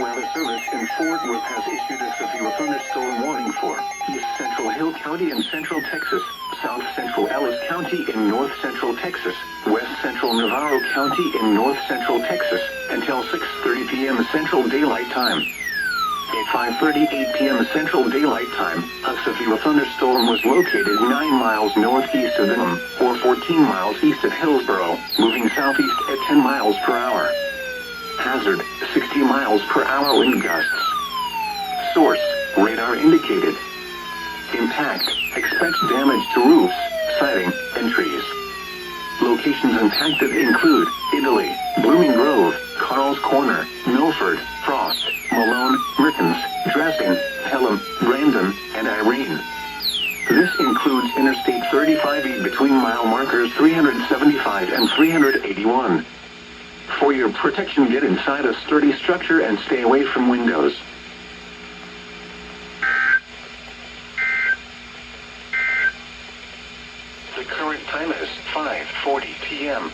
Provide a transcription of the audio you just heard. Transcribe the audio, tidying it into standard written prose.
Weather Service in Fort Worth has issued a severe thunderstorm warning for East Central Hill County in Central Texas, South Central Ellis County in North Central Texas, West Central Navarro County in North Central Texas, until 6:30 p.m. Central Daylight Time. At 5:38 p.m. Central Daylight Time, a severe thunderstorm was located 9 miles northeast of them, or 14 miles east of Hillsboro, moving southeast at 10 miles per hour. Hazard, 60 miles per hour wind gusts. Source, radar indicated. Impact, expect damage to roofs, siding, and trees. Locations impacted include Italy, Blooming Grove, Carl's Corner, Milford, Frost, Malone, Mertens, Dresden, Pelham, Brandon, and Irene. This includes Interstate 35E between mile markers 375 and 381. For your protection, get inside a sturdy structure and stay away from windows. The current time is 5:40 p.m.